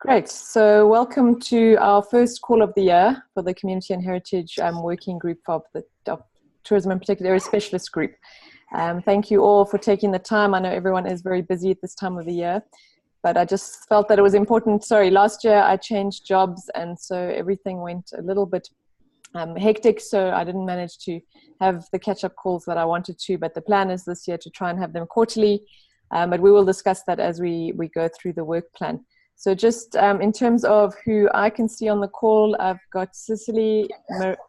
Great. So welcome to our first call of the year for the Community and Heritage Working Group of the Tourism and Protected Areas Specialist Group. Thank you all for taking the time. I know everyone is very busy at this time of the year, but I just felt that it was important. Sorry, last year I changed jobs, and so everything went a little bit hectic, so I didn't manage to have the catch-up calls that I wanted to, but the plan is this year to try and have them quarterly, but we will discuss that as we go through the work plan. So just in terms of who I can see on the call, I've got Cicely,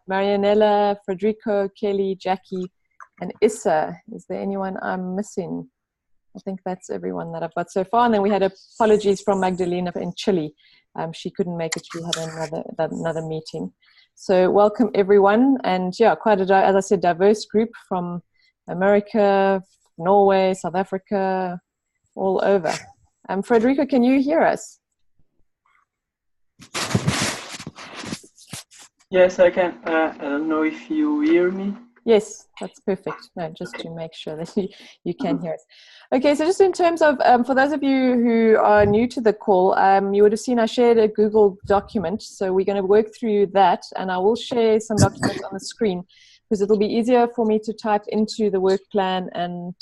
Marianella, Frederico, Kelly, Jackie, and Issa. Is there anyone I'm missing? I think that's everyone that I've got so far. And then we had apologies from Magdalena in Chile. She couldn't make it. She had another meeting. So welcome everyone. And yeah, quite a, as I said, diverse group from America, Norway, South Africa, all over. Frederico, can you hear us? Yes, I can. I don't know if you hear me. Yes, that's perfect. No, just to make sure that you can hear us. Okay, so just in terms of, for those of you who are new to the call, you would have seen I shared a Google document. So we're going to work through that, and I will share some documents on the screen because it'll be easier for me to type into the work plan and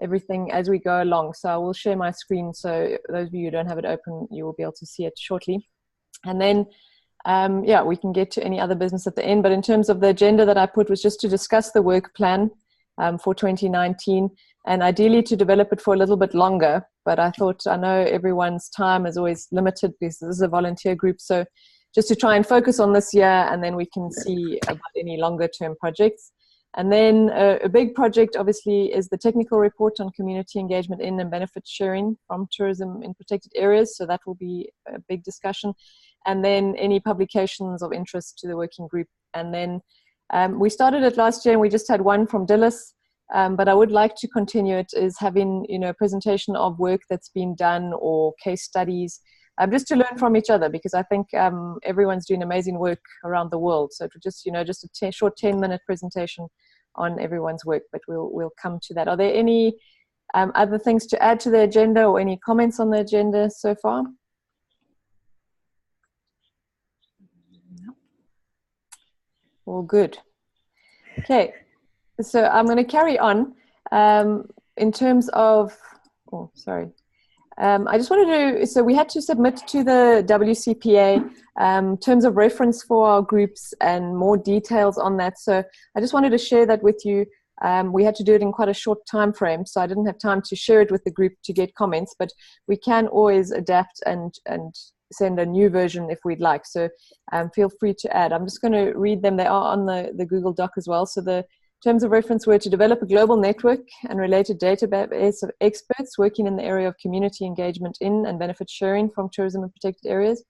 everything as we go along. So I will share my screen, so those of you who don't have it open, you will be able to see it shortly. And then yeah, we can get to any other business at the end, but in terms of the agenda that I put was just to discuss the work plan for 2019, and ideally to develop it for a little bit longer. But I thought, I know everyone's time is always limited because this is a volunteer group, so just to try and focus on this year, and then we can see about any longer term projects. And then a big project, obviously, is the technical report on community engagement in and benefit sharing from tourism in protected areas. So that will be a big discussion. And then any publications of interest to the working group. And then we started it last year, and we just had one from Dillis. But I would like to continue it, is having, you know, a presentation of work that's been done or case studies, just to learn from each other, because I think everyone's doing amazing work around the world. So to just, you know, just a short 10-minute presentation on everyone's work, but we'll come to that. Are there any other things to add to the agenda or any comments on the agenda so far? No. All good. Okay, so I'm going to carry on in terms of, oh, sorry. I just wanted to, so we had to submit to the WCPA terms of reference for our groups and more details on that. So I just wanted to share that with you. We had to do it in quite a short time frame, so I didn't have time to share it with the group to get comments, but we can always adapt and send a new version if we'd like. So feel free to add. I'm just going to read them. They are on the Google Doc as well. So the terms of reference were to develop a global network and related database of experts working in the area of community engagement in and benefit sharing from tourism and protected areas,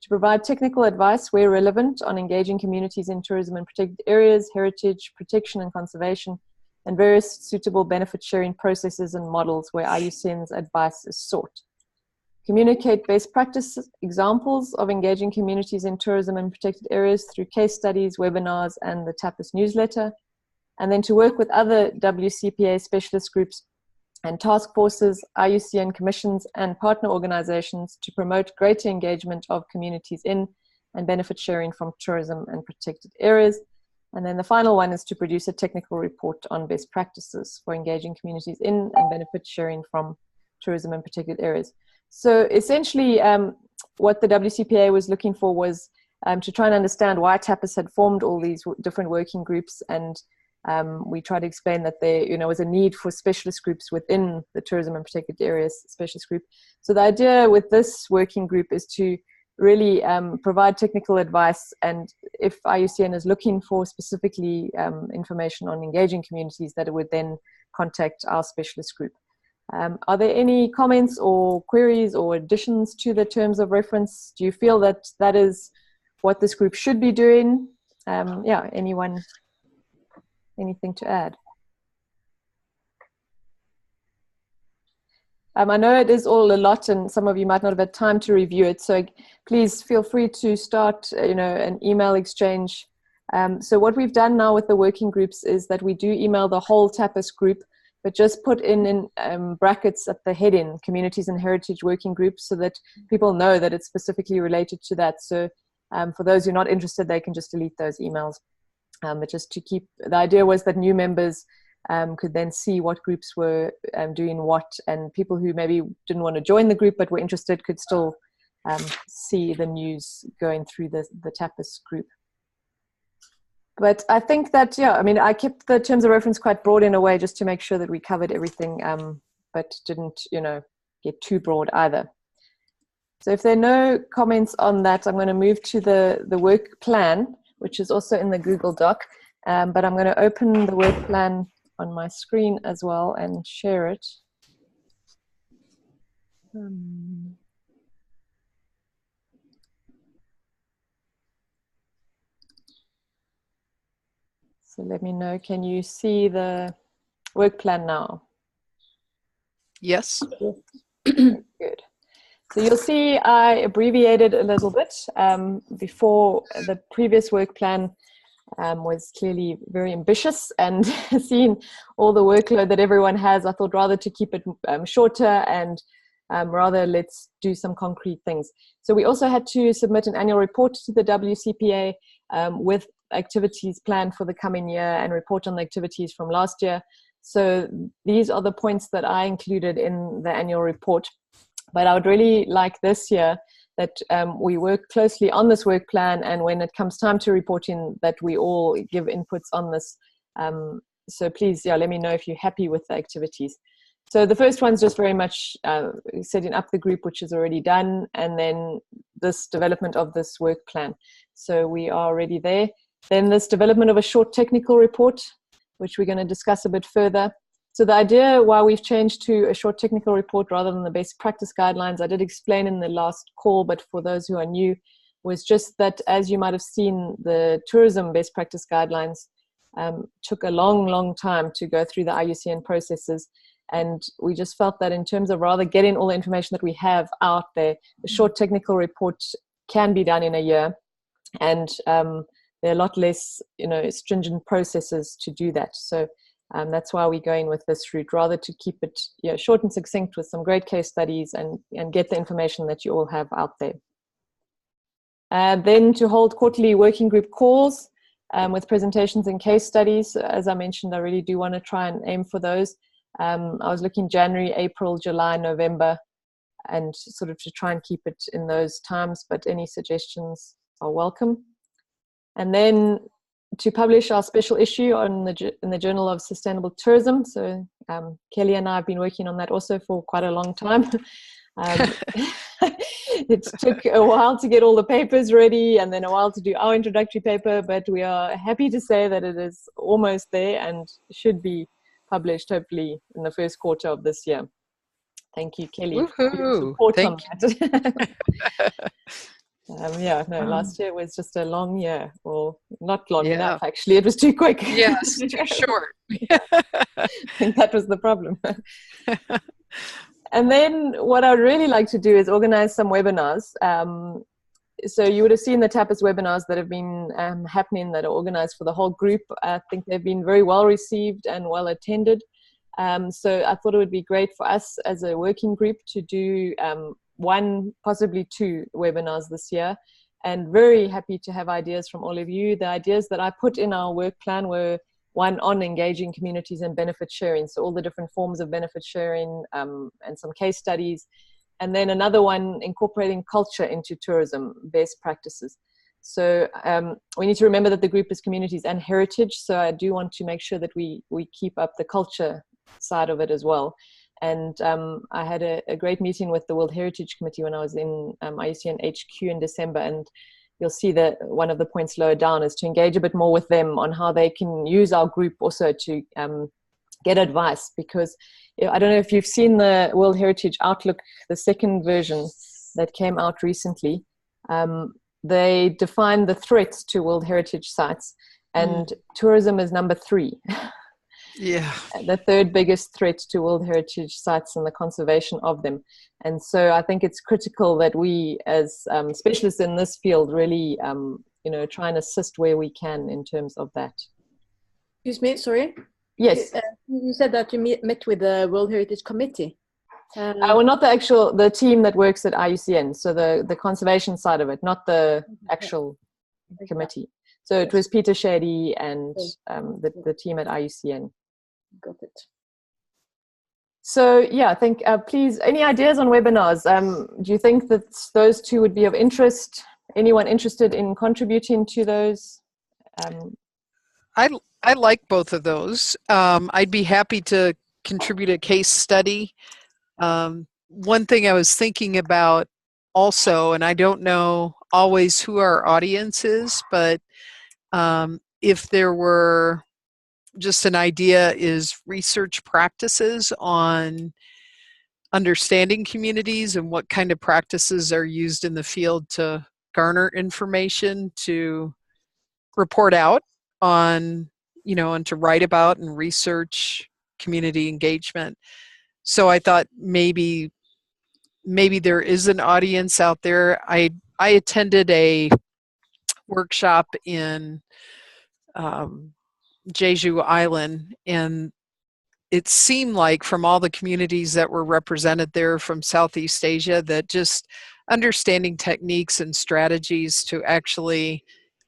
to provide technical advice where relevant on engaging communities in tourism and protected areas, heritage, protection and conservation, and various suitable benefit sharing processes and models where IUCN's advice is sought. Communicate best practice examples of engaging communities in tourism and protected areas through case studies, webinars, and the TAPAS newsletter. And then to work with other WCPA specialist groups and task forces, IUCN commissions, and partner organizations to promote greater engagement of communities in and benefit sharing from tourism and protected areas. And then the final one is to produce a technical report on best practices for engaging communities in and benefit sharing from tourism and protected areas. So essentially what the WCPA was looking for was to try and understand why TAPAS had formed all these different working groups, and we try to explain that there, you know, was a need for specialist groups within the tourism and protected areas specialist group. So the idea with this working group is to really provide technical advice, and if IUCN is looking for specifically information on engaging communities, that it would then contact our specialist group. Are there any comments or queries or additions to the terms of reference? Do you feel that that is what this group should be doing? Yeah, anyone? Anything to add? I know it is all a lot, and some of you might not have had time to review it. So please feel free to start, you know, an email exchange. So what we've done now with the working groups is that we do email the whole TAPAS group, but just put in brackets at the heading, Communities and Heritage Working Groups, so that people know that it's specifically related to that. So for those who are not interested, they can just delete those emails. But just to keep, the idea was that new members could then see what groups were doing what, and people who maybe didn't want to join the group but were interested could still see the news going through the TAPAS group. But I think that, yeah, I mean, I kept the terms of reference quite broad in a way just to make sure that we covered everything, but didn't, get too broad either. So if there are no comments on that, I'm going to move to the work plan, which is also in the Google Doc. But I'm going to open the work plan on my screen as well and share it. So let me know, can you see the work plan now? Yes. Good. So you'll see I abbreviated a little bit. Before, the previous work plan was clearly very ambitious, and seeing all the workload that everyone has, I thought rather to keep it shorter and rather let's do some concrete things. So we also had to submit an annual report to the WCPA with activities planned for the coming year and report on the activities from last year. So these are the points that I included in the annual report. But I would really like this year that we work closely on this work plan, and when it comes time to reporting, that we all give inputs on this. So please, yeah, let me know if you're happy with the activities. So the first one's just very much setting up the group, which is already done, and then this development of this work plan. So we are already there. Then this development of a short technical report, which we're going to discuss a bit further. So the idea why we've changed to a short technical report rather than the basic practice guidelines, I did explain in the last call, but for those who are new, was just that, as you might have seen, the tourism best practice guidelines took a long time to go through the IUCN processes. And we just felt that in terms of rather getting all the information that we have out there, the short technical report can be done in a year. And there are a lot less, stringent processes to do that. So that's why we're going with this route, rather to keep it short and succinct with some great case studies and get the information that you all have out there. Then to hold quarterly working group calls with presentations and case studies. As I mentioned, I really do want to try and aim for those. I was looking January, April, July, November, and sort of to try and keep it in those times, but any suggestions are welcome. And then to publish our special issue in the Journal of Sustainable Tourism. So Kelly and I have been working on that also for quite a long time. It took a while to get all the papers ready and then a while to do our introductory paper, but we are happy to say that it is almost there and should be published hopefully in the first quarter of this year. Thank you, Kelly, for your support on that. Last year was just a long year. Well, not long enough, actually. It was too quick. Yes, too short. I think that was the problem. And then what I'd really like to do is organize some webinars. So you would have seen the TAPAS webinars that have been happening, that are organized for the whole group. I think they've been very well received and well attended. So I thought it would be great for us as a working group to do one, possibly two webinars this year, and very happy to have ideas from all of you. The ideas that I put in our work plan were one on engaging communities and benefit sharing, so all the different forms of benefit sharing and some case studies, and then another one incorporating culture into tourism best practices. So we need to remember that the group is communities and heritage, so I do want to make sure that we keep up the culture side of it as well. And I had a great meeting with the World Heritage Committee when I was in IUCN HQ in December, and you'll see that one of the points lower down is to engage a bit more with them on how they can use our group also to get advice, because I don't know if you've seen the World Heritage Outlook, the second version that came out recently. They defined the threats to World Heritage sites, and tourism is number 3. Yeah. The third biggest threat to World Heritage sites and the conservation of them. And so I think it's critical that we as specialists in this field really, try and assist where we can in terms of that. Excuse me, sorry. Yes. You said that you met with the World Heritage Committee. Well, not the team that works at IUCN, so the conservation side of it, not the actual committee. So it was Peter Shady and the team at IUCN. Got it. So yeah, I think please, any ideas on webinars? Do you think that those two would be of interest? Anyone interested in contributing to those? I like both of those. I'd be happy to contribute a case study. One thing I was thinking about also, and I don't know always who our audience is, but if there were just an idea, is research practices on understanding communities and what kind of practices are used in the field to garner information, to report out on, and to write about and research community engagement. So I thought maybe there is an audience out there. I attended a workshop in Jeju Island, and it seemed like from all the communities that were represented there from Southeast Asia that just understanding techniques and strategies to actually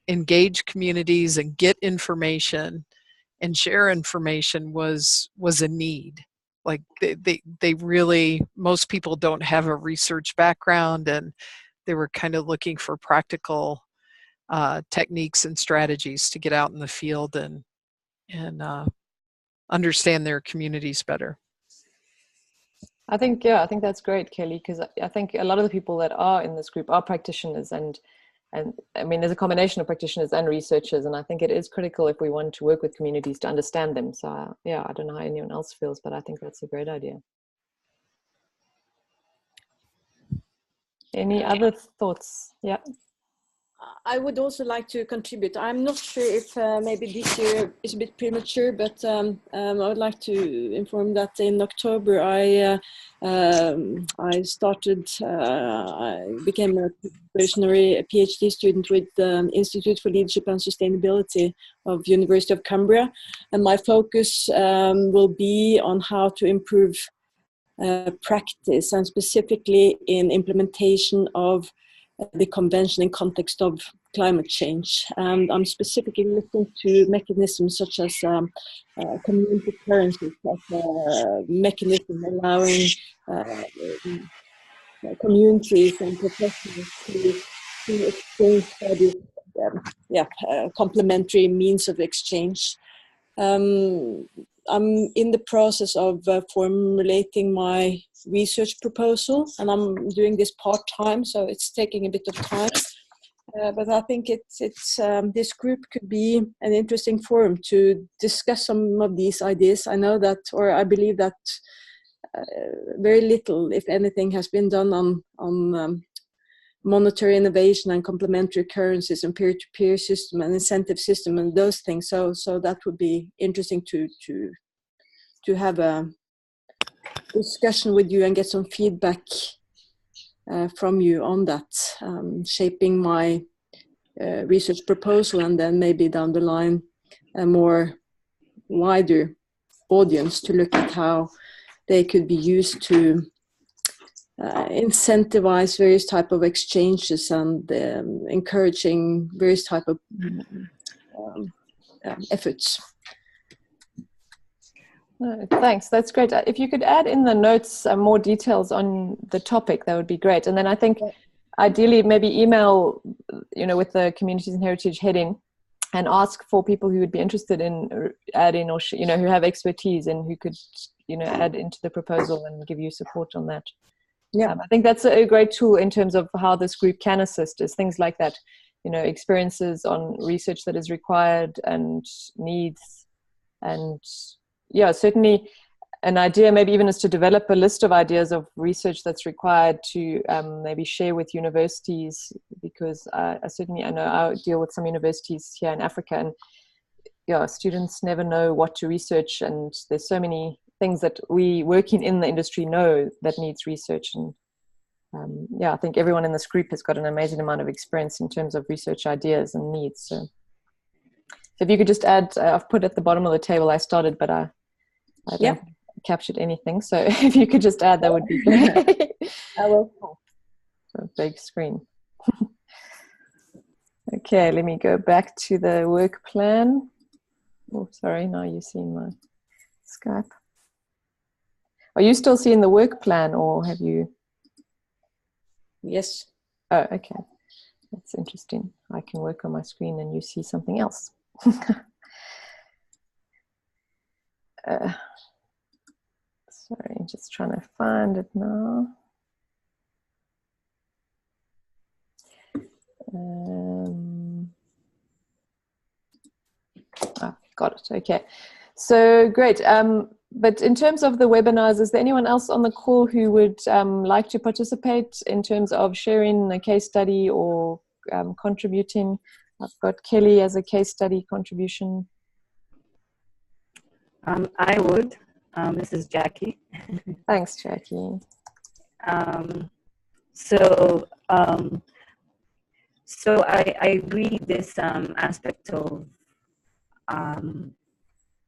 engage communities and get information and share information was a need. Like they really, most people don't have a research background, and they were kind of looking for practical techniques and strategies to get out in the field and understand their communities better. I think that's great, Kelly, because I think a lot of the people that are in this group are practitioners, and I mean, there's a combination of practitioners and researchers, and I think it is critical if we want to work with communities to understand them. So yeah, I don't know how anyone else feels, but I think that's a great idea. Any other thoughts? Yeah. I would also like to contribute. I'm not sure if maybe this year is a bit premature, but I would like to inform that in October I became a probationary PhD student with the Institute for Leadership and Sustainability of University of Cumbria, and my focus will be on how to improve practice, and specifically in implementation of the convention in context of climate change. And I'm specifically looking to mechanisms such as community currencies, as a mechanism allowing communities and professionals to exchange studies, complementary means of exchange. I'm in the process of formulating my research proposal, and I'm doing this part-time, so it's taking a bit of time. But I think this group could be an interesting forum to discuss some of these ideas. I know that, or I believe that very little, if anything, has been done on monetary innovation and complementary currencies and peer-to-peer system and incentive system and those things. So that would be interesting to have a discussion with you and get some feedback from you on that, shaping my research proposal, and then maybe down the line a more wider audience to look at how they could be used to incentivize various type of exchanges and encouraging various type of efforts. Thanks, that's great. If you could add in the notes more details on the topic, that would be great. And then I think ideally maybe email, with the communities and heritage heading, and ask for people who would be interested in adding, or who have expertise and who could add into the proposal and give you support on that. Yeah, I think that's a great tool in terms of how this group can assist, is things like that, experiences on research that is required and needs. And yeah, certainly an idea maybe even is to develop a list of ideas of research that's required to maybe share with universities, because I know I deal with some universities here in Africa, and yeah, students never know what to research, and there's so many things that we working in the industry know that needs research. And I think everyone in this group has got an amazing amount of experience in terms of research ideas and needs. So So if you could just add, I've put at the bottom of the table I started, but I don't captured anything. So if you could just add, that would be great. I will. So big screen. Okay, let me go back to the work plan. Oh, sorry, now you're seeing my Skype. Are you still seeing the work plan, or have you? Yes. Oh, okay. That's interesting. I can work on my screen and you see something else. Sorry, just trying to find it now. Got it. Okay. So great. But in terms of the webinars, is there anyone else on the call who would like to participate in terms of sharing a case study or contributing? I've got Kelly as a case study contribution. I would. This is Jackie. Thanks, Jackie. So I agree this aspect of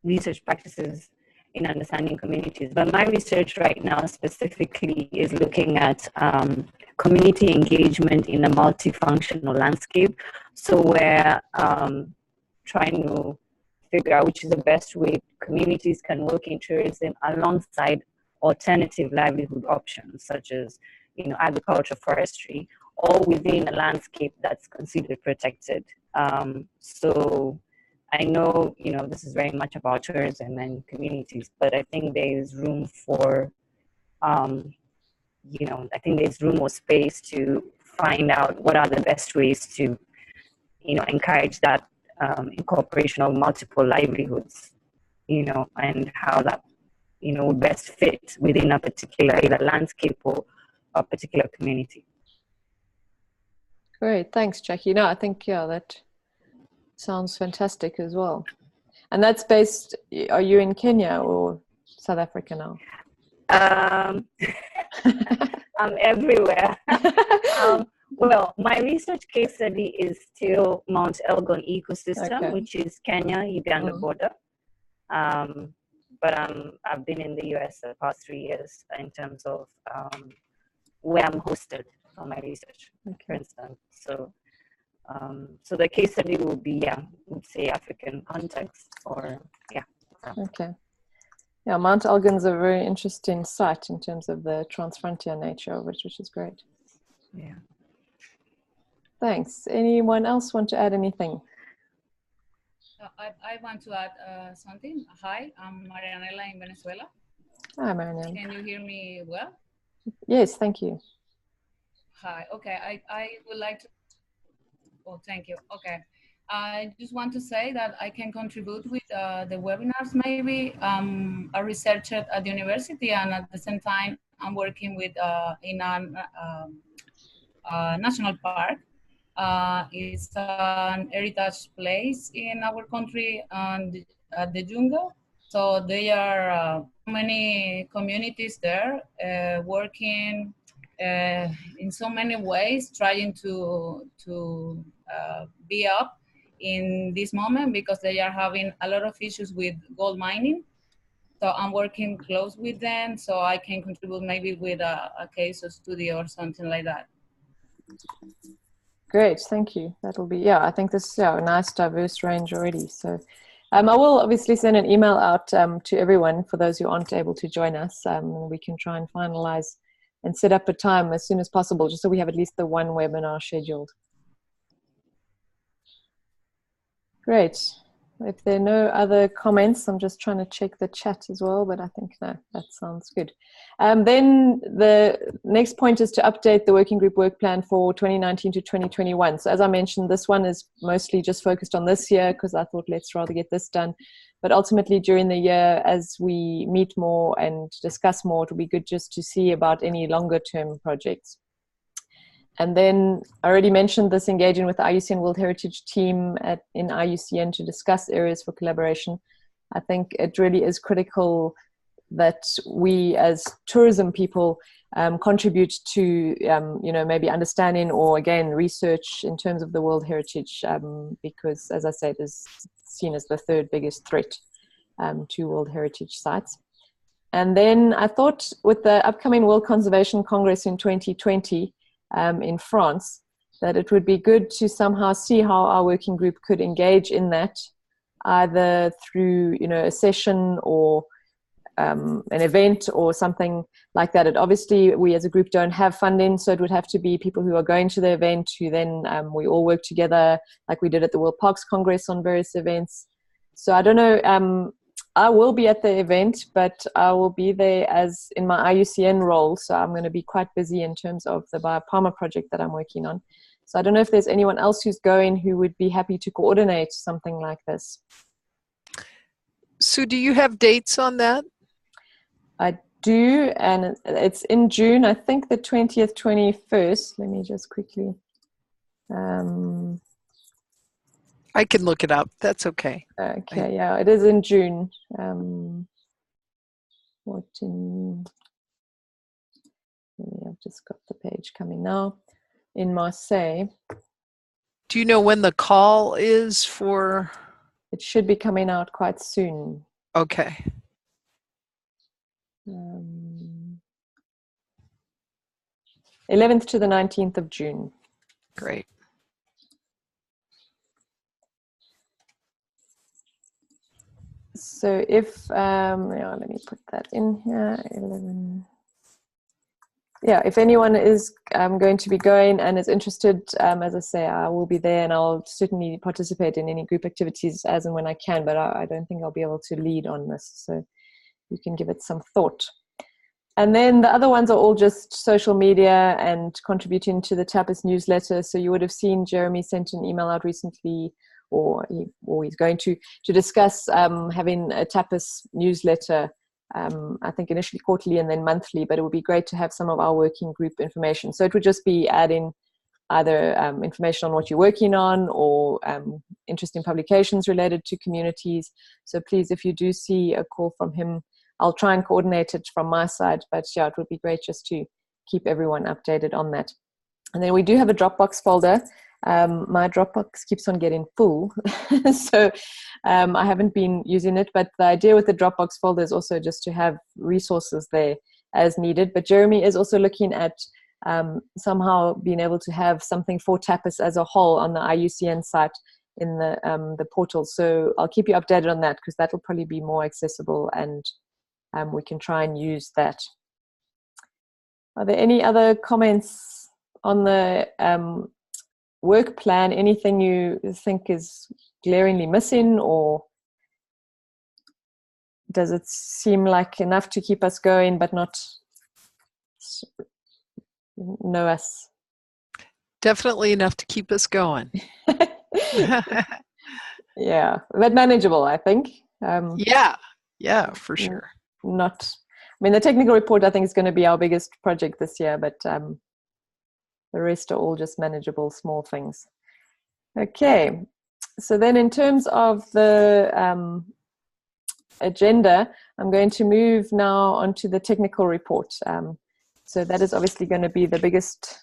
research practices in understanding communities, but my research right now specifically is looking at community engagement in a multifunctional landscape. So we're trying to figure out which is the best way communities can work in tourism alongside alternative livelihood options such as, you know, agriculture, forestry, all within a landscape that's considered protected. So I know, you know, this is very much about tourism and communities, but I think there is room for, you know, I think there's room or space to find out what are the best ways to, you know, encourage that incorporation of multiple livelihoods, you know, and how that, you know, would best fit within a particular either landscape or a particular community. Great, thanks, Jackie. No, I think, yeah, that sounds fantastic as well. And that's based, are you in Kenya or South Africa now? I'm everywhere. Well, my research case study is still Mount Elgon ecosystem, which is Kenya-Uganda border. But I've been in the US the past 3 years in terms of where I'm hosted for my research, for instance. So, so the case study will be, would say African context, or Okay. Yeah, Mount Elgon's a very interesting site in terms of the transfrontier nature of it, which is great. Yeah. Thanks. Anyone else want to add anything? I want to add something. Hi, I'm Marianela in Venezuela. Hi, Marianela. Can you hear me well? Yes, thank you. Hi, okay, I would like to, oh, thank you, okay. I just want to say that I can contribute with the webinars maybe. I'm a researcher at the university, and at the same time, I'm working with in a national park. It's an heritage place in our country and at the jungle. So there are many communities there working in so many ways, trying to be up in this moment because they are having a lot of issues with gold mining. So I'm working close with them so I can contribute maybe with a case or study or something like that. Great, thank you. That'll be, I think this is a nice diverse range already. So I will obviously send an email out to everyone for those who aren't able to join us. We can try and finalize and set up a time as soon as possible, just so we have at least the one webinar scheduled. Great. If there are no other comments, I'm just trying to check the chat as well, but I think no, that sounds good. Then the next point is to update the working group work plan for 2019 to 2021. So as I mentioned, this one is mostly just focused on this year because I thought let's rather get this done. But ultimately during the year, as we meet more and discuss more, it'll be good just to see about any longer term projects. And then I already mentioned this engaging with the IUCN World Heritage team in IUCN to discuss areas for collaboration. I think it really is critical that we as tourism people contribute to, you know, maybe understanding or again, research in terms of the World Heritage because as I said, there's seen as the third biggest threat to World Heritage Sites. And then I thought with the upcoming World Conservation Congress in 2020 in France, that it would be good to somehow see how our working group could engage in that, either through, a session or an event or something like that. Obviously, we as a group don't have funding, so it would have to be people who are going to the event who then we all work together, like we did at the World Parks Congress on various events. So I don't know, I will be at the event, but I will be there as in my IUCN role, so I'm going to be quite busy in terms of the Biopalma project that I'm working on. So I don't know if there's anyone else who's going who would be happy to coordinate something like this. Sue, do you have dates on that? I do, and it's in June, I think the 20th, 21st. Let me just quickly... I can look it up. That's okay. Okay, yeah, it is in June. I've just got the page coming now. In Marseille. Do you know when the call is for? It should be coming out quite soon. Okay. 11th to the 19th of June. Great. So if, let me put that in here, 11. Yeah, if anyone is going to be going and is interested, as I say, I will be there and I'll certainly participate in any group activities as and when I can, but I don't think I'll be able to lead on this. So you can give it some thought. And then the other ones are all just social media and contributing to the TAPAS newsletter. So you would have seen Jeremy sent an email out recently, or he's going to discuss having a TAPAS newsletter, I think initially quarterly and then monthly, but it would be great to have some of our working group information. So it would just be adding either information on what you're working on or interesting publications related to communities. So please, if you do see a call from him, I'll try and coordinate it from my side, but yeah, it would be great just to keep everyone updated on that. And then we do have a Dropbox folder. My Dropbox keeps on getting full, so I haven't been using it, but the idea with the Dropbox folder is also just to have resources there as needed. But Jeremy is also looking at somehow being able to have something for TAPAS as a whole on the IUCN site in the portal. So I'll keep you updated on that, because that will probably be more accessible, and we can try and use that. Are there any other comments on the work plan? Anything you think is glaringly missing, or does it seem like enough to keep us going but not know us? Definitely enough to keep us going. Yeah, but manageable, I think. Yeah, for sure. I mean, the technical report I think is going to be our biggest project this year, but the rest are all just manageable small things. Okay, so then in terms of the agenda, I'm going to move now onto the technical report. So that is obviously going to be the biggest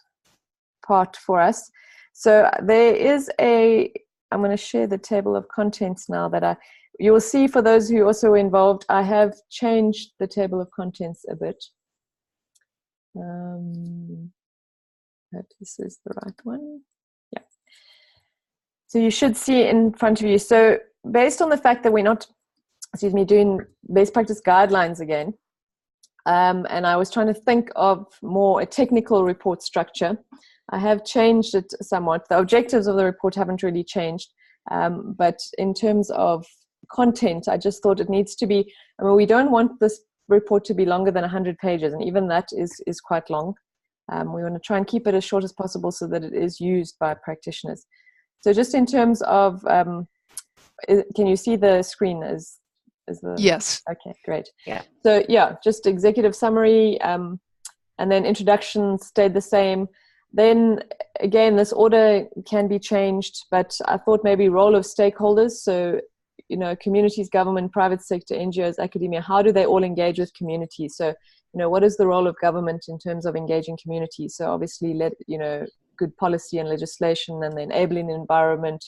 part for us. So there is I'm going to share the table of contents now that you will see. For those who also were involved, I have changed the table of contents a bit. Hope this is the right one. Yeah. So you should see in front of you. So based on the fact that we're not, doing best practice guidelines again, and I was trying to think of more a technical report structure, I have changed it somewhat. The objectives of the report haven't really changed, but in terms of content, I just thought it needs to be, we don't want this report to be longer than 100 pages, and even that is quite long. We want to try and keep it as short as possible so that it is used by practitioners. So just in terms of, can you see the screen? Yes. Okay, great. Yeah. So yeah, just executive summary, and then introduction stayed the same. Then again, this order can be changed, but I thought maybe role of stakeholders. So, communities, government, private sector, NGOs, academia, how do they all engage with communities? So, what is the role of government in terms of engaging communities? So obviously, good policy and legislation and the enabling environment,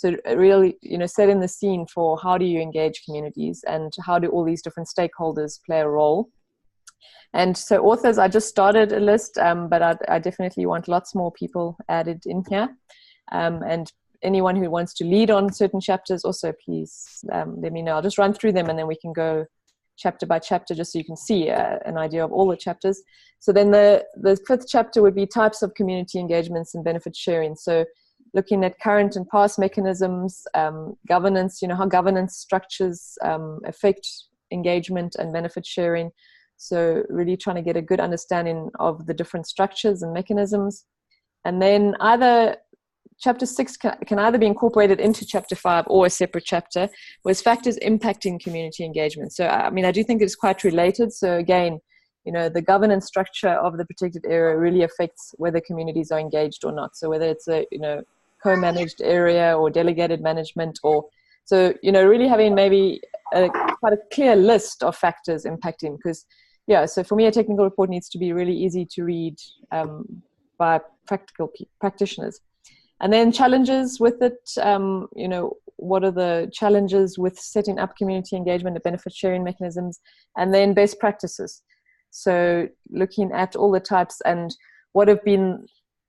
So really, setting the scene for how do you engage communities and how do all these different stakeholders play a role. And so authors, I just started a list, but I definitely want lots more people added in here. And anyone who wants to lead on certain chapters also, please let me know. I'll just run through them and then we can go chapter by chapter just so you can see an idea of all the chapters. So then the fifth chapter would be types of community engagements and benefit sharing. So looking at current and past mechanisms, governance, how governance structures affect engagement and benefit sharing. So really trying to get a good understanding of the different structures and mechanisms. And then Chapter 6 can either be incorporated into Chapter 5 or a separate chapter, was factors impacting community engagement. So, I do think it's quite related. So again, the governance structure of the protected area really affects whether communities are engaged or not. So whether it's a, co-managed area or delegated management, or, so, really having maybe quite a clear list of factors impacting, because, so for me, a technical report needs to be really easy to read by practical practitioners. And then challenges with it, what are the challenges with setting up community engagement and benefit sharing mechanisms, and then best practices. So looking at all the types and what have been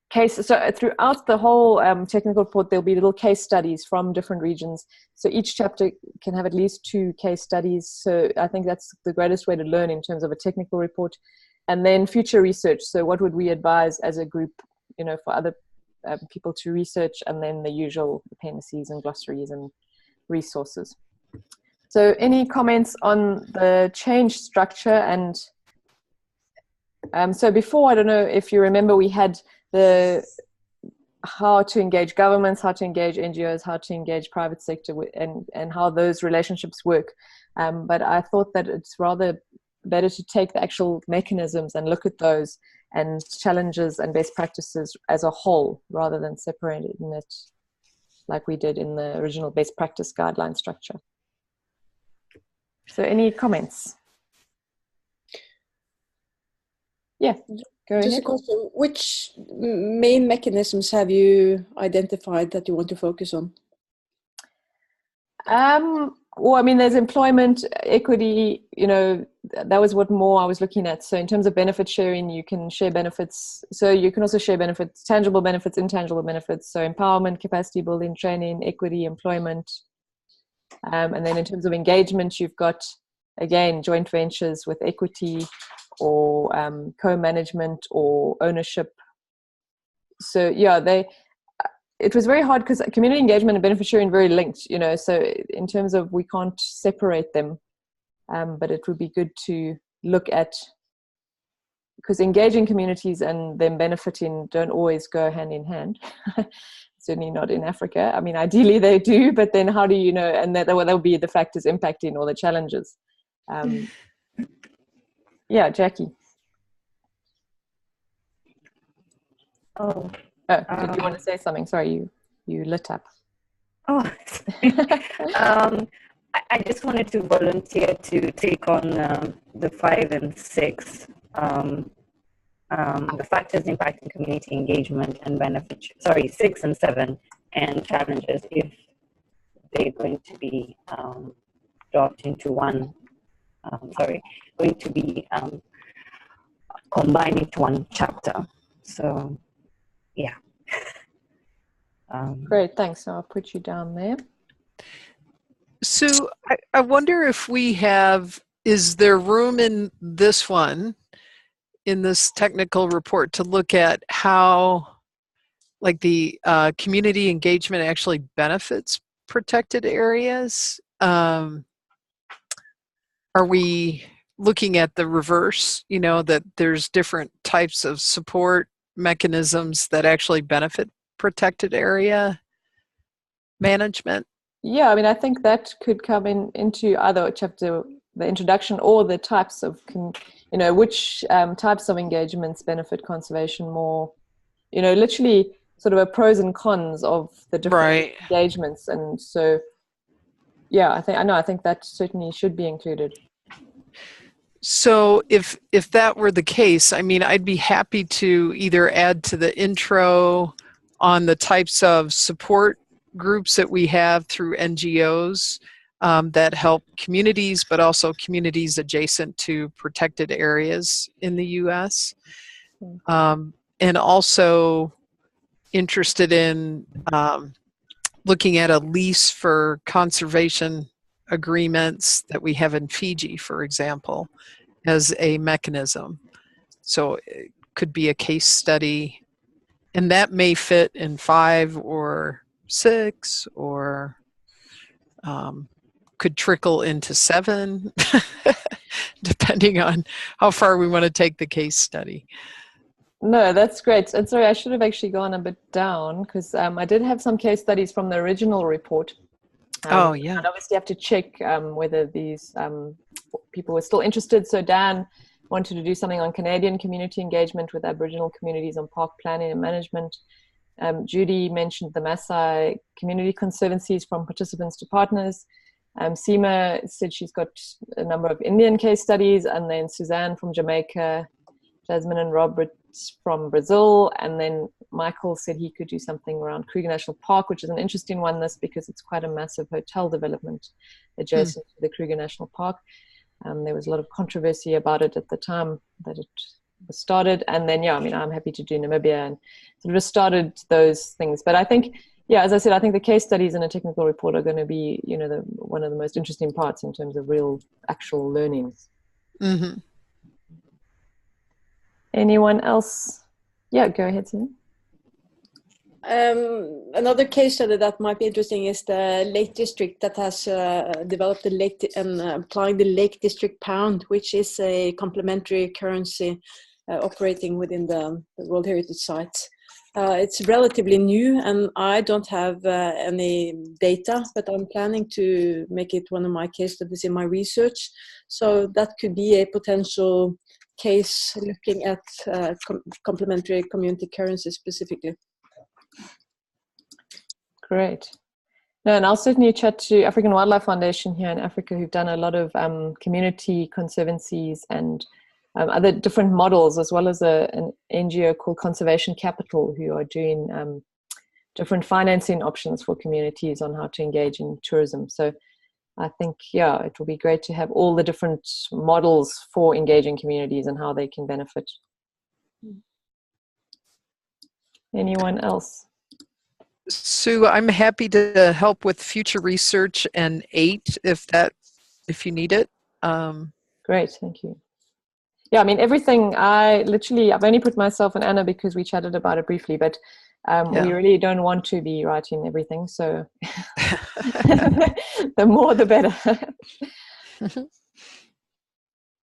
cases. So throughout the whole technical report, there'll be little case studies from different regions. So each chapter can have at least 2 case studies. So I think that's the greatest way to learn in terms of a technical report. And then future research. So what would we advise as a group, for other people to research, and then the usual appendices and glossaries and resources. So any comments on the change structure? And so before, I don't know if you remember, we had the how to engage governments, how to engage NGOs, how to engage private sector, and how those relationships work. But I thought that it's rather better to take the actual mechanisms and look at those and challenges and best practices as a whole, rather than separating it like we did in the original best practice guideline structure. So any comments? Yeah, go ahead. Just a question. Which main mechanisms have you identified that you want to focus on? Well, there's employment, equity, that was what more I was looking at. So in terms of benefit sharing, you can share benefits. So you can also share benefits, tangible benefits, intangible benefits. So empowerment, capacity building, training, equity, employment. And then in terms of engagement, you've got, again, joint ventures with equity, or co-management or ownership. So it was very hard because community engagement and benefit sharing are very linked, so in terms of we can't separate them, but it would be good to look at, because engaging communities and them benefiting don't always go hand in hand. Certainly not in Africa. Ideally they do, but then how do you know? And that will be the factors impacting or the challenges. Yeah, Jackie. Did you want to say something? Sorry, you lit up. I just wanted to volunteer to take on the 5 and 6, the factors impacting community engagement and benefit. 6 and 7, and challenges, if they're going to be dropped into one. Going to be combined into one chapter. So, yeah. Great, thanks. So I'll put you down there. So I wonder if is there room in this one, in this technical report, to look at how, like, the community engagement actually benefits protected areas? Are we looking at the reverse, that there's different types of support mechanisms that actually benefit protected area management? Yeah, I think that could come into either chapter, the introduction, or the types of, which types of engagements benefit conservation more, literally sort of a pros and cons of the different engagements. And so, yeah, I think that certainly should be included. So if that were the case, I'd be happy to either add to the intro on the types of support groups that we have through NGOs that help communities, but also communities adjacent to protected areas in the U.S. And also interested in looking at a lease for conservation agreements that we have in Fiji, for example, as a mechanism. So it could be a case study, and that may fit in 5 or 6 or could trickle into 7, depending on how far we want to take the case study. No, that's great. And sorry, I should have actually gone a bit down because I did have some case studies from the original report. Oh, yeah. And obviously have to check whether these people were still interested. So Dan wanted to do something on Canadian community engagement with Aboriginal communities on park planning and management. Judy mentioned the Maasai community conservancies from participants to partners. Seema said she's got a number of Indian case studies, and then Suzanne from Jamaica, Jasmine and Robert from Brazil, and then Michael said he could do something around Kruger National Park, which is an interesting one, because it's quite a massive hotel development adjacent to the Kruger National Park. There was a lot of controversy about it at the time that it was started, and then I'm happy to do Namibia and sort of just started those things. But I think, as I said, I think the case studies in a technical report are going to be, one of the most interesting parts in terms of real, actual learnings. Mm-hmm. Anyone else? Yeah, go ahead, Sam. Another case study that might be interesting is the Lake District that has developed the Lake and applying the Lake District Pound, which is a complementary currency operating within the World Heritage Sites. It's relatively new, and I don't have any data, but I'm planning to make it one of my case studies in my research. So that could be a potential case looking at complementary community currencies specifically. Great. No, and I'll certainly chat to African Wildlife Foundation here in Africa, who've done a lot of community conservancies and other different models, as well as an NGO called Conservation Capital, who are doing different financing options for communities on how to engage in tourism. So I think, it will be great to have all the different models for engaging communities and how they can benefit. Anyone else? Sue, I'm happy to help with future research and 8 if you need it. Great, thank you. Yeah, I mean, everything, I've only put myself and Anna because we chatted about it briefly, but we really don't want to be writing everything, so the more the better.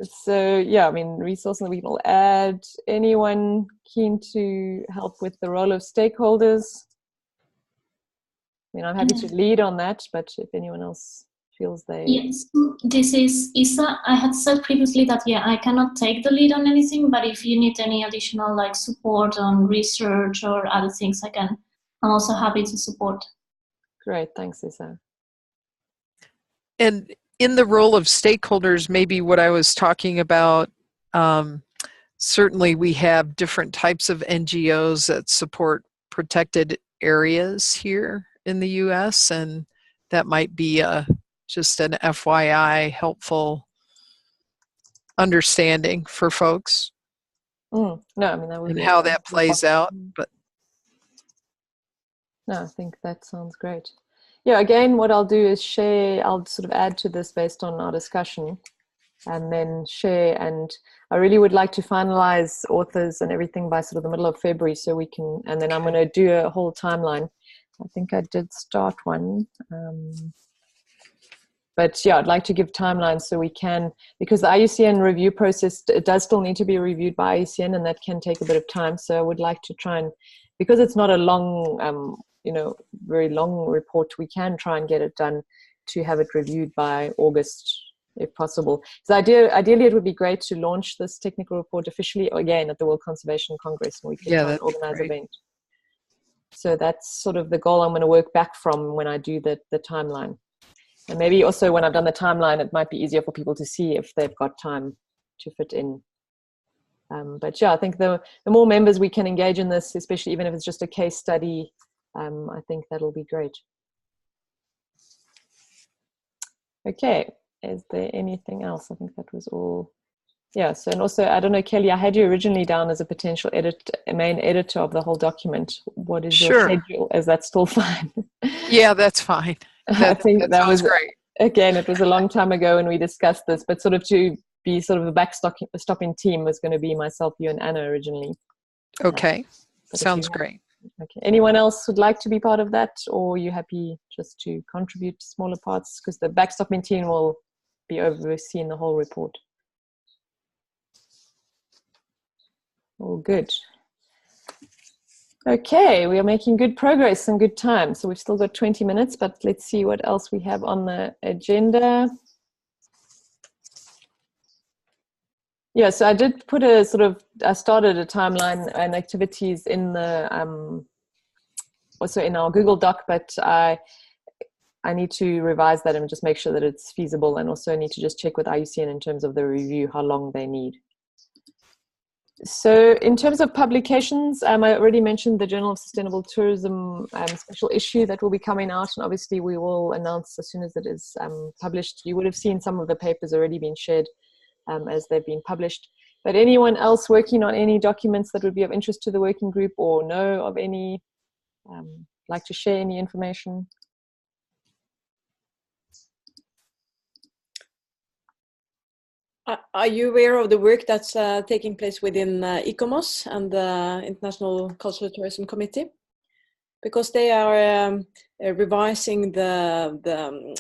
So, I mean, resources that we will add. Anyone keen to help with the role of stakeholders? I mean, I'm happy to lead on that, but if anyone else feels they... Yes, this is Isa. I had said previously that, I cannot take the lead on anything, but if you need any additional support on research or other things, I'm also happy to support. Great, thanks, Isa. And in the role of stakeholders, maybe what I was talking about, certainly we have different types of NGOs that support protected areas here in the U.S., and that might be just an FYI helpful understanding for folks. No, I mean, that would and be how that plays out. But no, I think that sounds great. Yeah, again, what I'll do is share, I'll sort of add to this based on our discussion and then share. And I really would like to finalize authors and everything by sort of the middle of February so we can, and then I'm going to do a whole timeline. I think I did start one. But I'd like to give timelines so we can, because the IUCN review process, it does still need to be reviewed by IUCN, and that can take a bit of time. So I would like to try and, because it's not a long, very long report, we can try and get it done to have it reviewed by August, if possible. So ideally, it would be great to launch this technical report officially again at the World Conservation Congress, and we can try and organize an event. So that's sort of the goal I'm going to work back from when I do the timeline. And maybe also when I've done the timeline, it might be easier for people to see if they've got time to fit in. But I think the more members we can engage in this, especially even if it's just a case study, I think that'll be great. Okay, is there anything else? I think that was all. Yeah, so and also, I don't know, Kelly, I had you originally down as a potential main editor of the whole document. What is your Sure. schedule? Is that still fine? Yeah, that's fine. I think that sounds was great. Again, it was a long time ago when we discussed this, but sort of to be sort of a backstopping team was going to be myself, you, and Anna originally. Okay, But sounds great. Okay. Anyone else would like to be part of that, or are you happy just to contribute smaller parts? Because the backstopping team will be overseeing the whole report. All good. Okay, we are making good progress and good time. So we've still got 20 minutes, but let's see what else we have on the agenda. Yeah, so I did put I started a timeline and activities in the, also in our Google Doc, but I need to revise that and just make sure that it's feasible, and also need to just check with IUCN in terms of the review, how long they need. So in terms of publications, I already mentioned the Journal of Sustainable Tourism special issue that will be coming out, and obviously we will announce as soon as it is published. You would have seen some of the papers already being shared as they've been published. But anyone else working on any documents that would be of interest to the working group, or know of any, like to share any information? Are you aware of the work that's taking place within ICOMOS and the International Cultural Tourism Committee? Because they are revising the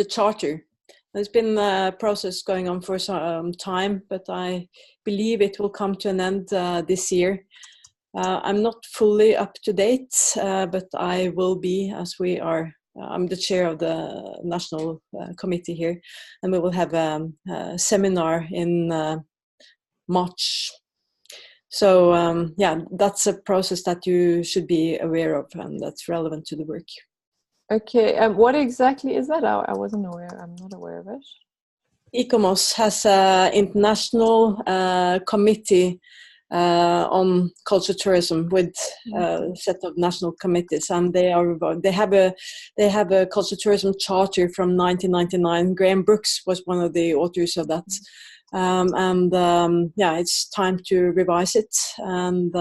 charter. There's been a process going on for some time, but I believe it will come to an end this year. I'm not fully up to date, but I will be, as we are. I'm the chair of the national committee here, and we will have a seminar in March. So yeah, that's a process that you should be aware of, and that's relevant to the work. Okay, what exactly is that? I wasn't aware. I'm not aware of it. ICOMOS has an international committee on cultural tourism with a set of national committees, and they have a cultural tourism charter from 1999. Graham Brooks was one of the authors of that. Yeah, it's time to revise it. And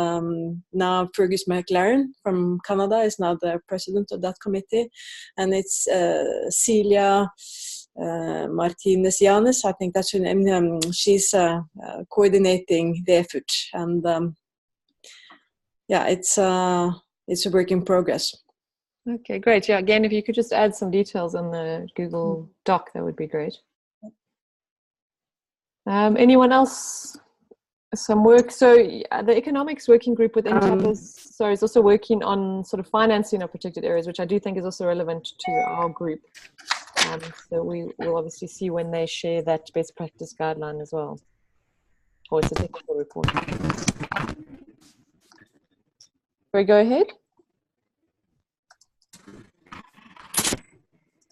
now Fergus McLaren from Canada is now the president of that committee, and it's Celia Martinez Yanes, I think that's her name. She's coordinating the effort, and yeah, it's a work in progress. Okay, great. Yeah, again, if you could just add some details on the Google Doc, that would be great. Anyone else? Some work. So the economics working group within TAPAS, is also working on sort of financing of protected areas, which I do think is also relevant to our group. So we will obviously see when they share that best practice guideline as well. Or it's a technical report. Sorry, go ahead.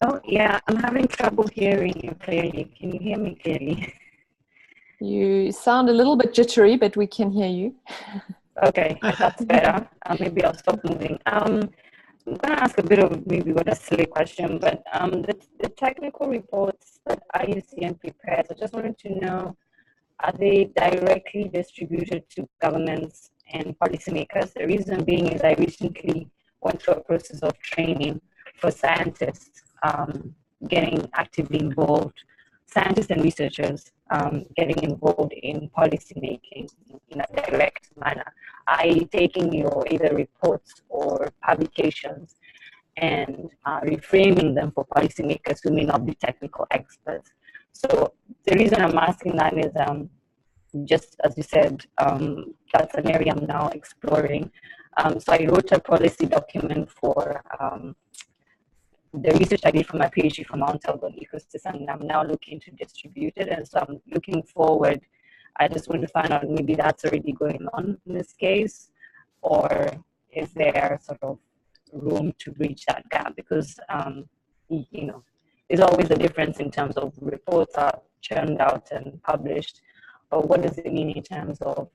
Oh, yeah, I'm having trouble hearing you clearly. Can you hear me clearly? You sound a little bit jittery, but we can hear you. Okay, that's better. Maybe I'll stop moving. I'm going to ask a bit of maybe what a silly question, but the technical reports that IUCN prepares, I just wanted to know, are they directly distributed to governments and policymakers? The reason being is I recently went through a process of training for scientists getting actively involved, scientists and researchers getting involved in policy making in a direct manner, i.e. taking your either reports or publications and reframing them for policymakers who may not be technical experts. So the reason I'm asking that is just as you said, that's an area I'm now exploring. So I wrote a policy document for the research I did for my PhD from Mount Elgon ecosystem, and I'm now looking to distribute it. And so I'm looking forward. I just want to find out maybe that's already going on in this case, or is there sort of room to bridge that gap? Because you know, there's always a difference in terms of reports are churned out and published, but what does it mean in terms of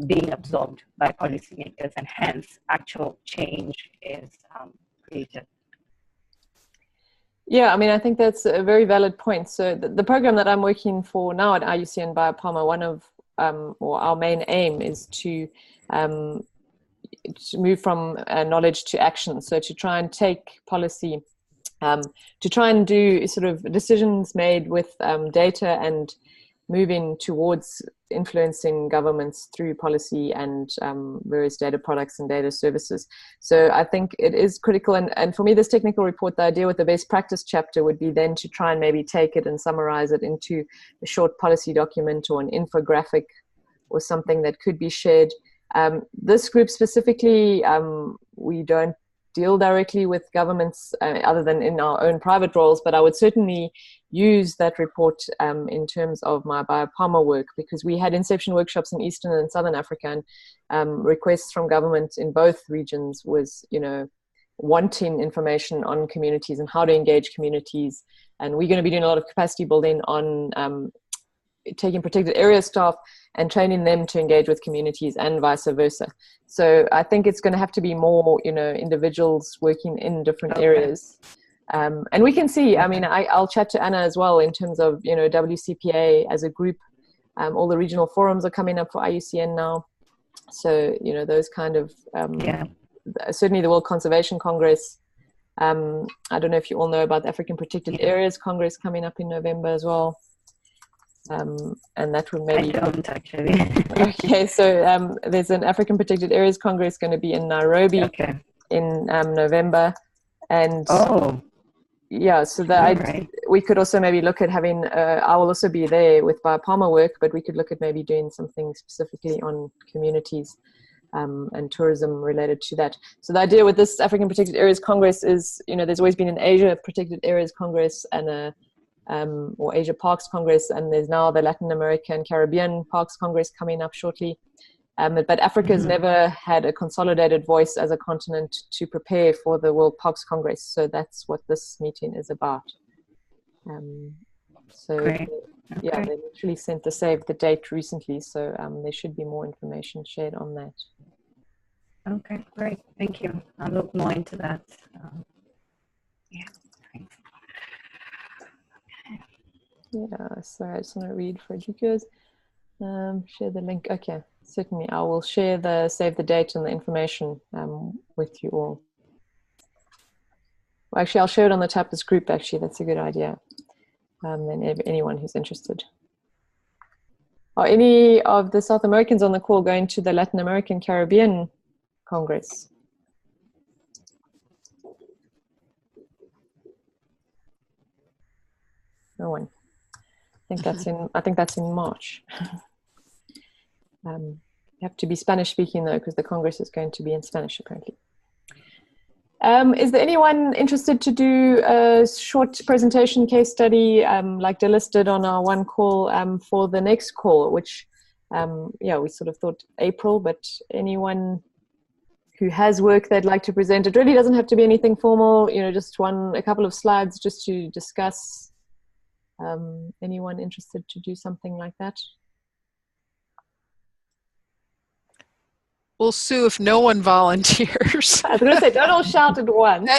being absorbed by policymakers, and hence actual change is created? Yeah, I mean, I think that's a very valid point. So the program that I'm working for now at IUCN Biopharma, one of or our main aim is to move from knowledge to action. So to try and take policy, to try and do sort of decisions made with data and moving towards influencing governments through policy and various data products and data services. So I think it is critical. And for me, this technical report, the idea with the best practice chapter would be then to try and maybe take it and summarize it into a short policy document or an infographic or something that could be shared. This group specifically, we don't deal directly with governments other than in our own private roles, but I would certainly use that report in terms of my biopharma work, because we had inception workshops in Eastern and Southern Africa, and requests from government in both regions was, you know, wanting information on communities and how to engage communities. And we're going to be doing a lot of capacity building on taking protected area staff and training them to engage with communities and vice versa. So I think it's going to have to be more, you know, individuals working in different areas. And we can see, I mean, I'll chat to Anna as well in terms of, you know, WCPA as a group. All the regional forums are coming up for IUCN now. So, you know, those kind of, certainly the World Conservation Congress. I don't know if you all know about the African Protected Areas Congress coming up in November as well. And that would maybe... I don't actually. Okay, so there's an African Protected Areas Congress going to be in Nairobi in November. And yeah, so that we could also maybe look at having, I will also be there with biopharma work, but we could look at maybe doing something specifically on communities and tourism related to that. So the idea with this African Protected Areas Congress is, you know, there's always been an Asia Protected Areas Congress and a or Asia Parks Congress, and there's now the Latin America and Caribbean Parks Congress coming up shortly. But Africa's never had a consolidated voice as a continent to prepare for the World Parks Congress, so that's what this meeting is about. Yeah, they literally sent the save the date recently, so there should be more information shared on that. Okay, great, thank you. I'll look more into that. Yeah, thanks. Yeah, sorry, I just want to read for Frederica's. Share the link. Okay, certainly. I will share the save the date and the information with you all. Well, actually, I'll share it on the TAPAS group, actually. That's a good idea. Then anyone who's interested. Are any of the South Americans on the call going to the Latin American Caribbean Congress? No one. I think that's in March. You have to be Spanish speaking though, because the Congress is going to be in Spanish apparently. Is there anyone interested to do a short presentation case study like Dilys did on our one call for the next call, which yeah, we sort of thought April, but anyone who has work they'd like to present? It really doesn't have to be anything formal, you know, just a couple of slides just to discuss. Anyone interested to do something like that? We'll sue if no one volunteers. I was going to say, don't all shout at once.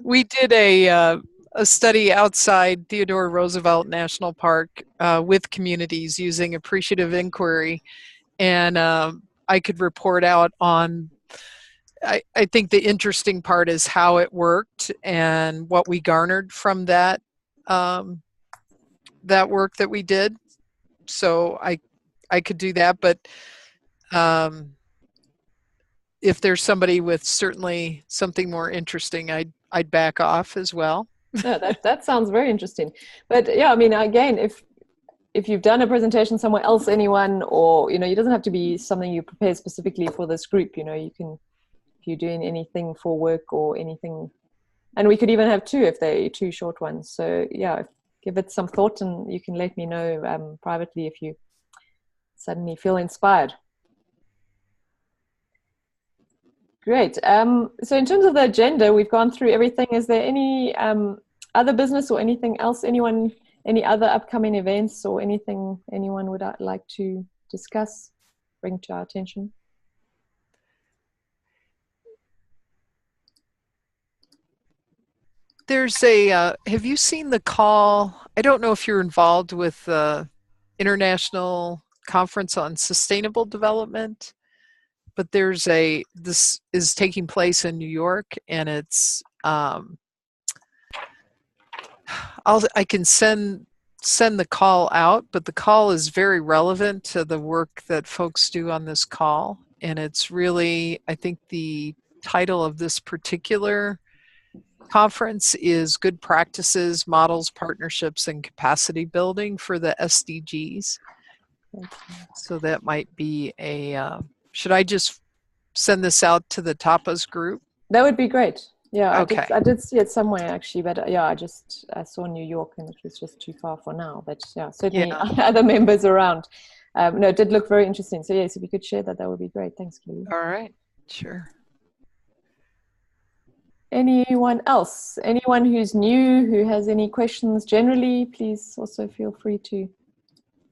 We did a study outside Theodore Roosevelt National Park with communities using appreciative inquiry, and I could report out on, I think the interesting part is how it worked and what we garnered from that that work that we did. So I could do that, but if there's somebody with certainly something more interesting, I'd back off as well. No, that sounds very interesting. But yeah, I mean, again, if you've done a presentation somewhere else, anyone, or, you know, it doesn't have to be something you prepare specifically for this group, you know, you can, if you're doing anything for work or anything, and we could even have two if they're two short ones. So yeah, give it some thought and you can let me know privately if you suddenly feel inspired. Great. So in terms of the agenda, we've gone through everything. Is there any other business or anything else? Any other upcoming events or anything anyone would like to discuss, bring to our attention? There's a, have you seen the call? I don't know if you're involved with the International Conference on Sustainable Development, but there's this is taking place in New York, and it's, I can send the call out, but the call is very relevant to the work that folks do on this call. And it's really, I think the title of this particular conference is Good Practices, Models, Partnerships, and Capacity Building for the SDGs. So that might be should I just send this out to the TAPAS group? That would be great. Yeah, okay. I did see it somewhere actually, but yeah, I saw New York and it was just too far for now. But yeah, certainly other members around. No, it did look very interesting. So yes, if you could share that, that would be great. Thanks, Kelly. All right, sure. Anyone else? Anyone who's new, who has any questions generally, please also feel free to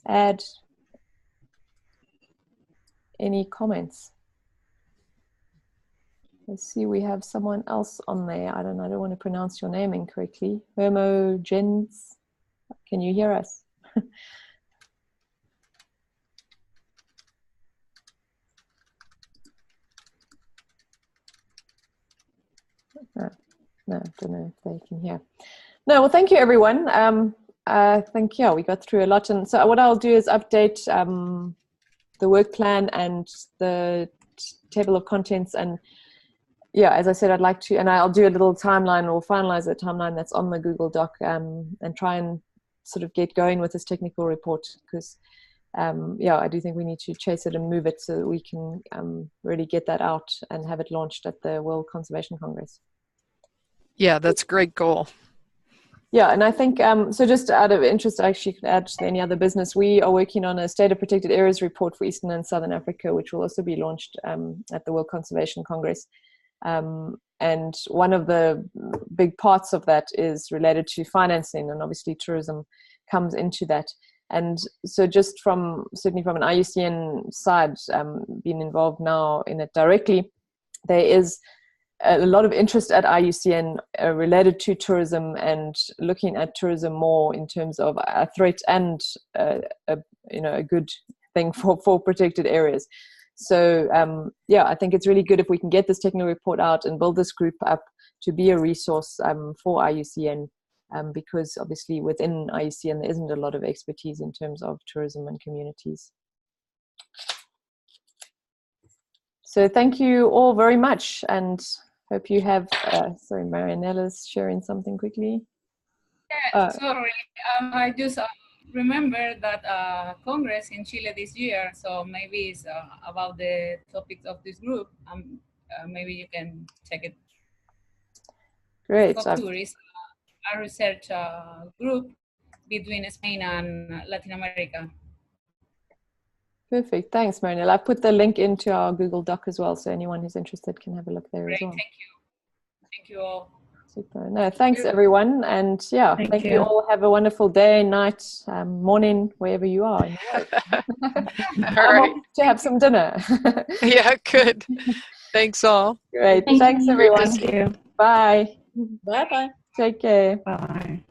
add any comments. Let's see, we have someone else on there. I don't want to pronounce your name incorrectly. Homogens. Can you hear us? No, I don't know if they can hear. No, well, thank you, everyone. I think, yeah, we got through a lot. And so what I'll do is update the work plan and the table of contents. And yeah, as I said, I'd like to, and I'll do a little timeline or finalize a timeline that's on the Google Doc and try and sort of get going with this technical report because, yeah, I do think we need to chase it and move it so that we can really get that out and have it launched at the World Conservation Congress. Yeah, that's a great goal. Yeah, and I think, so just out of interest, I actually could add to any other business, we are working on a State of Protected Areas report for Eastern and Southern Africa, which will also be launched at the World Conservation Congress. And one of the big parts of that is related to financing, and obviously tourism comes into that. And so just certainly from an IUCN side, being involved now in it directly, there is a lot of interest at IUCN related to tourism and looking at tourism more in terms of a threat and a good thing for protected areas. So yeah, I think it's really good if we can get this technical report out and build this group up to be a resource for IUCN, because obviously within IUCN there isn't a lot of expertise in terms of tourism and communities. So thank you all very much, and hope you have, sorry, Marianella's sharing something quickly. Yeah, sorry, I just remember that Congress in Chile this year, so maybe it's about the topics of this group. Maybe you can check it. Great. COPTUR is a research group between Spain and Latin America. Perfect. Thanks, Marianella. I've put the link into our Google Doc as well, so anyone who's interested can have a look there. Great, as well. Thank you. Thank you all. Super. No, thanks everyone. And yeah, thank you all. Have a wonderful day, night, morning, wherever you are in the world. All right. To have some dinner. Yeah, good. Thanks all. Great. Thanks everyone. Thank you. Bye. Bye-bye. Take care. Bye.